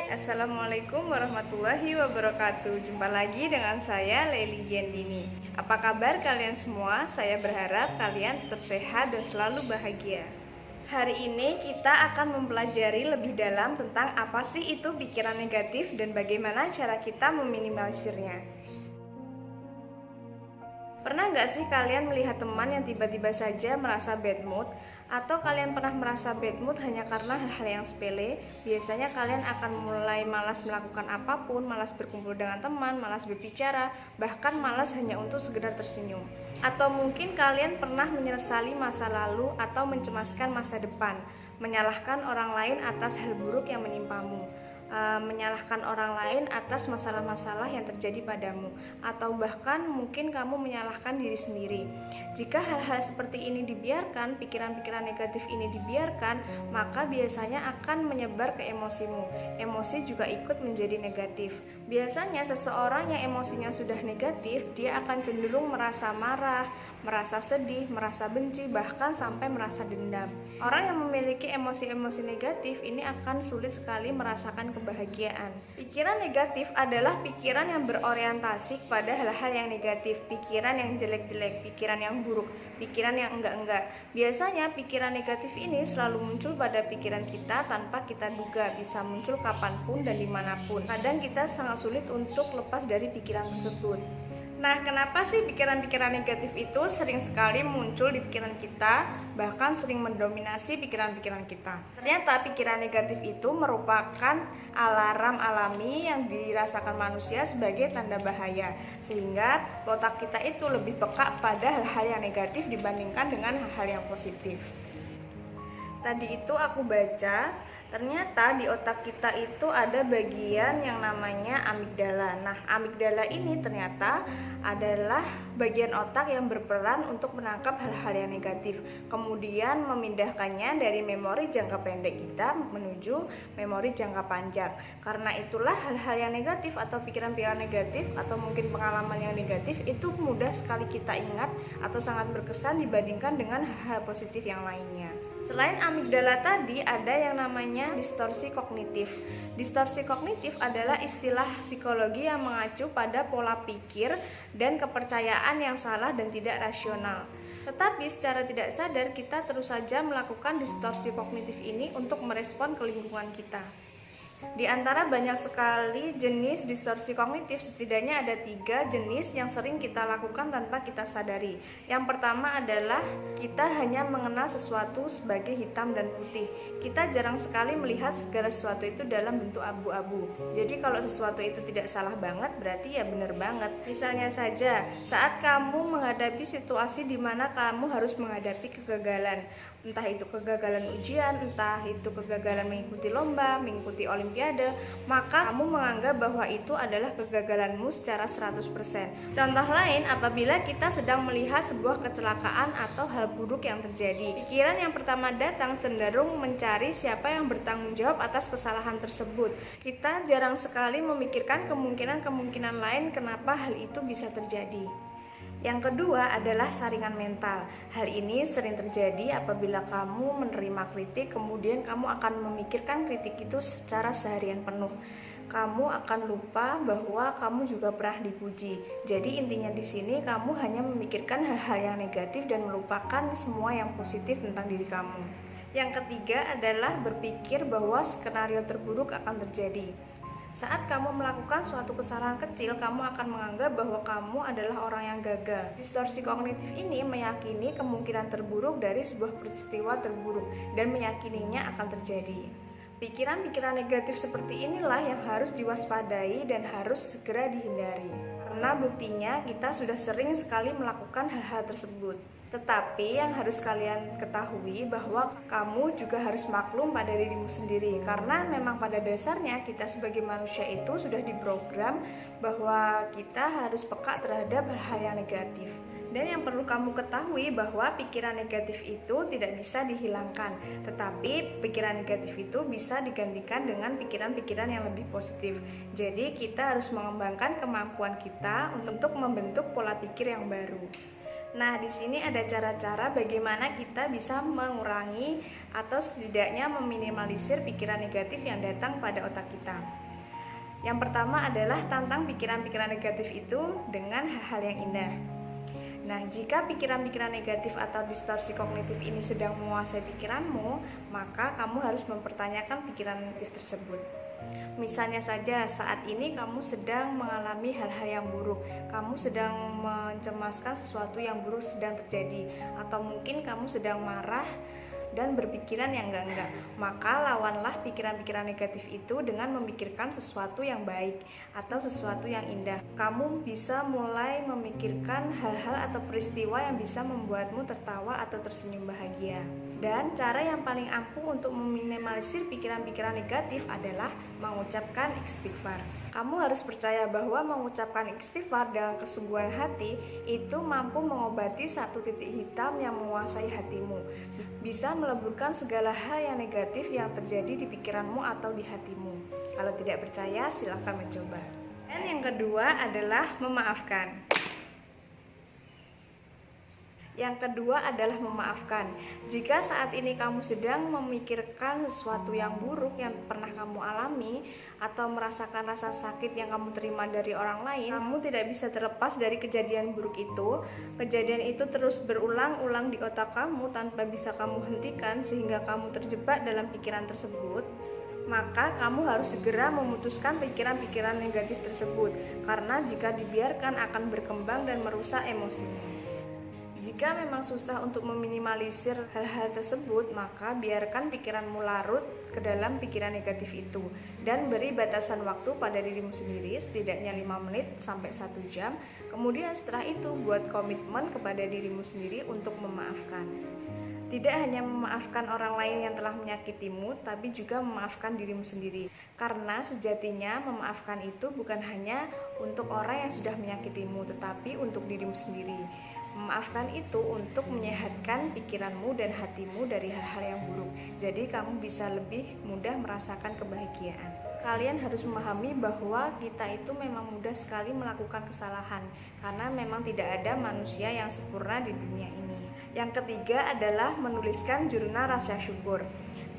Assalamualaikum warahmatullahi wabarakatuh. Jumpa lagi dengan saya Leili Giandini. Apa kabar kalian semua? Saya berharap kalian tetap sehat dan selalu bahagia. Hari ini kita akan mempelajari lebih dalam tentang apa sih itu pikiran negatif dan bagaimana cara kita meminimalisirnya. Pernah nggak sih kalian melihat teman yang tiba-tiba saja merasa bad mood? Atau kalian pernah merasa bad mood hanya karena hal-hal yang sepele? Biasanya kalian akan mulai malas melakukan apapun, malas berkumpul dengan teman, malas berbicara, bahkan malas hanya untuk sekedar tersenyum. Atau mungkin kalian pernah menyesali masa lalu atau mencemaskan masa depan, menyalahkan orang lain atas hal buruk yang menimpamu, menyalahkan orang lain atas masalah-masalah yang terjadi padamu, atau bahkan mungkin kamu menyalahkan diri sendiri. Jika hal-hal seperti ini dibiarkan, pikiran-pikiran negatif ini dibiarkan, maka biasanya akan menyebar ke emosimu. Emosi juga ikut menjadi negatif. Biasanya seseorang yang emosinya sudah negatif, dia akan cenderung merasa marah, merasa sedih, merasa benci, bahkan sampai merasa dendam. Orang yang memiliki emosi-emosi negatif ini akan sulit sekali merasakan kebahagiaan. Pikiran negatif adalah pikiran yang berorientasi pada hal-hal yang negatif, pikiran yang jelek-jelek, pikiran yang buruk, pikiran yang enggak-enggak. Biasanya pikiran negatif ini selalu muncul pada pikiran kita tanpa kita duga, bisa muncul kapanpun dan dimanapun. Kadang kita sangat sulit untuk lepas dari pikiran tersebut. Nah, kenapa sih pikiran-pikiran negatif itu sering sekali muncul di pikiran kita, bahkan sering mendominasi pikiran-pikiran kita? Ternyata pikiran negatif itu merupakan alarm alami yang dirasakan manusia sebagai tanda bahaya, sehingga otak kita itu lebih peka pada hal-hal yang negatif dibandingkan dengan hal-hal yang positif. Tadi itu aku baca, ternyata di otak kita itu ada bagian yang namanya amigdala. Nah, amigdala ini ternyata adalah bagian otak yang berperan untuk menangkap hal-hal yang negatif, kemudian memindahkannya dari memori jangka pendek kita menuju memori jangka panjang. Karena itulah hal-hal yang negatif atau pikiran-pikiran negatif atau mungkin pengalaman yang negatif itu mudah sekali kita ingat atau sangat berkesan dibandingkan dengan hal-hal positif yang lainnya. Selain amigdala tadi, ada yang namanya distorsi kognitif. Distorsi kognitif adalah istilah psikologi yang mengacu pada pola pikir dan kepercayaan yang salah dan tidak rasional. Tetapi secara tidak sadar kita terus saja melakukan distorsi kognitif ini untuk merespon ke lingkungan kita. Di antara banyak sekali jenis distorsi kognitif, setidaknya ada 3 jenis yang sering kita lakukan tanpa kita sadari. Yang pertama adalah kita hanya mengenal sesuatu sebagai hitam dan putih. Kita jarang sekali melihat segala sesuatu itu dalam bentuk abu-abu. Jadi kalau sesuatu itu tidak salah banget, berarti ya benar banget. Misalnya saja, saat kamu menghadapi situasi di mana kamu harus menghadapi kegagalan, entah itu kegagalan ujian, entah itu kegagalan mengikuti lomba, mengikuti olimpiade, maka kamu menganggap bahwa itu adalah kegagalanmu secara 100%. Contoh lain, apabila kita sedang melihat sebuah kecelakaan atau hal buruk yang terjadi, pikiran yang pertama datang cenderung mencari siapa yang bertanggung jawab atas kesalahan tersebut. Kita jarang sekali memikirkan kemungkinan-kemungkinan lain kenapa hal itu bisa terjadi. Yang kedua adalah saringan mental. Hal ini sering terjadi apabila kamu menerima kritik, kemudian kamu akan memikirkan kritik itu secara seharian penuh. Kamu akan lupa bahwa kamu juga pernah dipuji. Jadi intinya di sini kamu hanya memikirkan hal-hal yang negatif dan melupakan semua yang positif tentang diri kamu. Yang ketiga adalah berpikir bahwa skenario terburuk akan terjadi. Saat kamu melakukan suatu kesalahan kecil, kamu akan menganggap bahwa kamu adalah orang yang gagal. Distorsi kognitif ini meyakini kemungkinan terburuk dari sebuah peristiwa terburuk dan meyakininya akan terjadi. Pikiran-pikiran negatif seperti inilah yang harus diwaspadai dan harus segera dihindari. Karena buktinya kita sudah sering sekali melakukan hal-hal tersebut. Tetapi yang harus kalian ketahui bahwa kamu juga harus maklum pada dirimu sendiri. Karena memang pada dasarnya kita sebagai manusia itu sudah diprogram bahwa kita harus peka terhadap hal-hal yang negatif. Dan yang perlu kamu ketahui bahwa pikiran negatif itu tidak bisa dihilangkan, tetapi pikiran negatif itu bisa digantikan dengan pikiran-pikiran yang lebih positif. Jadi kita harus mengembangkan kemampuan kita untuk membentuk pola pikir yang baru. Nah, di sini ada cara-cara bagaimana kita bisa mengurangi atau setidaknya meminimalisir pikiran negatif yang datang pada otak kita. Yang pertama adalah tantang pikiran-pikiran negatif itu dengan hal-hal yang indah. Nah, jika pikiran-pikiran negatif atau distorsi kognitif ini sedang menguasai pikiranmu, maka kamu harus mempertanyakan pikiran negatif tersebut. Misalnya saja saat ini kamu sedang mengalami hal-hal yang buruk, kamu sedang mencemaskan sesuatu yang buruk sedang terjadi, atau mungkin kamu sedang marah dan berpikiran yang enggak-enggak. Maka lawanlah pikiran-pikiran negatif itu dengan memikirkan sesuatu yang baik atau sesuatu yang indah. Kamu bisa mulai memikirkan hal-hal atau peristiwa yang bisa membuatmu tertawa atau tersenyum bahagia. Dan cara yang paling ampuh untuk meminimalisir pikiran-pikiran negatif adalah mengucapkan istighfar. Kamu harus percaya bahwa mengucapkan istighfar dengan kesungguhan hati itu mampu mengobati satu titik hitam yang menguasai hatimu. Bisa meleburkan segala hal yang negatif yang terjadi di pikiranmu atau di hatimu. Kalau tidak percaya, silakan mencoba. Dan yang kedua adalah memaafkan. Yang kedua adalah memaafkan. Jika saat ini kamu sedang memikirkan sesuatu yang buruk yang pernah kamu alami atau merasakan rasa sakit yang kamu terima dari orang lain, kamu tidak bisa terlepas dari kejadian buruk itu. Kejadian itu terus berulang-ulang di otak kamu tanpa bisa kamu hentikan sehingga kamu terjebak dalam pikiran tersebut. Maka kamu harus segera memutuskan pikiran-pikiran negatif tersebut, karena jika dibiarkan akan berkembang dan merusak emosimu. Jika memang susah untuk meminimalisir hal-hal tersebut, maka biarkan pikiranmu larut ke dalam pikiran negatif itu dan beri batasan waktu pada dirimu sendiri setidaknya 5 menit sampai 1 jam. Kemudian setelah itu buat komitmen kepada dirimu sendiri untuk memaafkan. Tidak hanya memaafkan orang lain yang telah menyakitimu, tapi juga memaafkan dirimu sendiri. Karena sejatinya memaafkan itu bukan hanya untuk orang yang sudah menyakitimu, tetapi untuk dirimu sendiri. Memaafkan itu untuk menyehatkan pikiranmu dan hatimu dari hal-hal yang buruk. Jadi kamu bisa lebih mudah merasakan kebahagiaan. Kalian harus memahami bahwa kita itu memang mudah sekali melakukan kesalahan, karena memang tidak ada manusia yang sempurna di dunia ini. Yang ketiga adalah menuliskan jurnal rasa syukur.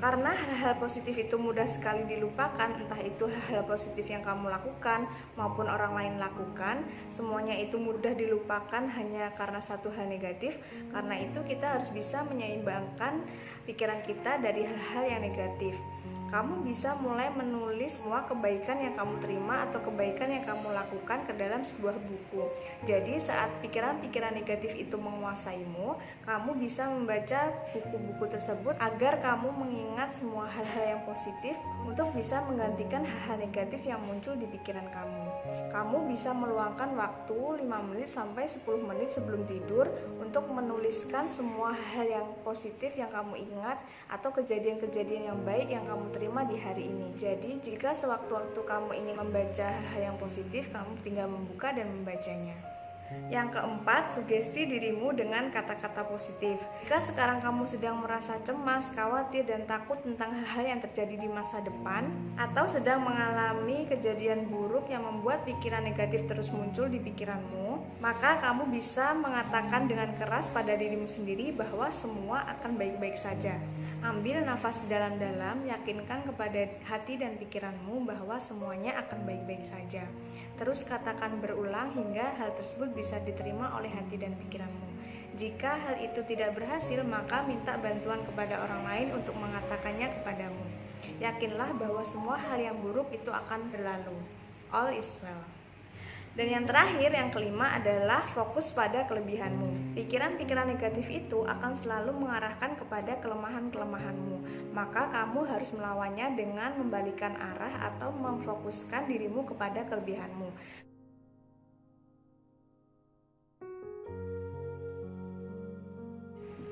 Karena hal-hal positif itu mudah sekali dilupakan, entah itu hal-hal positif yang kamu lakukan maupun orang lain lakukan, semuanya itu mudah dilupakan hanya karena satu hal negatif. Karena itu kita harus bisa menyeimbangkan pikiran kita dari hal-hal yang negatif. Kamu bisa mulai menulis semua kebaikan yang kamu terima atau kebaikan yang kamu lakukan ke dalam sebuah buku. Jadi saat pikiran-pikiran negatif itu menguasaimu, kamu bisa membaca buku-buku tersebut agar kamu mengingat semua hal-hal yang positif untuk bisa menggantikan hal-hal negatif yang muncul di pikiran kamu. Kamu bisa meluangkan waktu 5 menit sampai 10 menit sebelum tidur untuk menuliskan semua hal yang positif yang kamu ingat atau kejadian-kejadian yang baik yang kamu terima di hari ini. Jadi jika sewaktu-waktu kamu ingin membaca hal yang positif, kamu tinggal membuka dan membacanya. Yang keempat, sugesti dirimu dengan kata-kata positif. Jika sekarang kamu sedang merasa cemas, khawatir, dan takut tentang hal-hal yang terjadi di masa depan, atau sedang mengalami kejadian buruk yang membuat pikiran negatif terus muncul di pikiranmu, maka kamu bisa mengatakan dengan keras pada dirimu sendiri bahwa semua akan baik-baik saja. Ambil nafas dalam-dalam, yakinkan kepada hati dan pikiranmu bahwa semuanya akan baik-baik saja. Terus katakan berulang hingga hal tersebut bisa diterima oleh hati dan pikiranmu. Jika hal itu tidak berhasil, maka minta bantuan kepada orang lain untuk mengatakannya kepadamu. Yakinlah bahwa semua hal yang buruk itu akan berlalu. All is well. Dan yang terakhir, yang kelima adalah fokus pada kelebihanmu. Pikiran-pikiran negatif itu akan selalu mengarahkan kepada kelemahan-kelemahanmu. Maka kamu harus melawannya dengan membalikkan arah atau memfokuskan dirimu kepada kelebihanmu.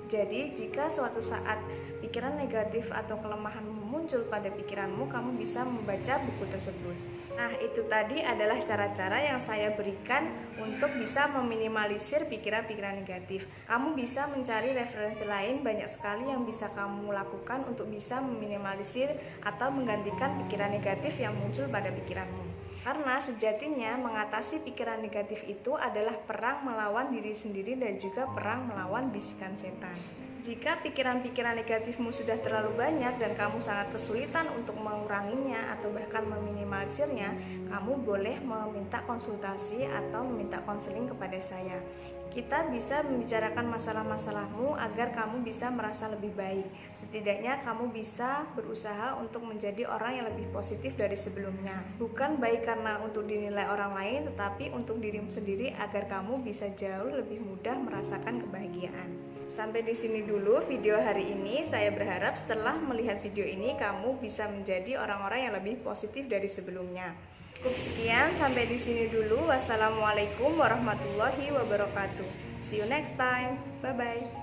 Jadi, jika suatu saat pikiran negatif atau kelemahanmu muncul pada pikiranmu, kamu bisa membaca buku tersebut. Nah, itu tadi adalah cara-cara yang saya berikan untuk bisa meminimalisir pikiran-pikiran negatif. Kamu bisa mencari referensi lain, banyak sekali yang bisa kamu lakukan untuk bisa meminimalisir atau menggantikan pikiran negatif yang muncul pada pikiranmu. Karena sejatinya mengatasi pikiran negatif itu adalah perang melawan diri sendiri dan juga perang melawan bisikan setan. Jika pikiran-pikiran negatifmu sudah terlalu banyak dan kamu sangat kesulitan untuk menguranginya atau bahkan meminimalisirnya, kamu boleh meminta konsultasi atau meminta konseling kepada saya. Kita bisa membicarakan masalah-masalahmu agar kamu bisa merasa lebih baik. Setidaknya kamu bisa berusaha untuk menjadi orang yang lebih positif dari sebelumnya. Bukan baik karena untuk dinilai orang lain, tetapi untuk dirimu sendiri agar kamu bisa jauh lebih mudah merasakan kebahagiaan. Sampai di sini dulu video hari ini. Saya berharap setelah melihat video ini kamu bisa menjadi orang-orang yang lebih positif dari sebelumnya. Cukup sekian, sampai di sini dulu. Wassalamualaikum warahmatullahi wabarakatuh. See you next time. Bye bye.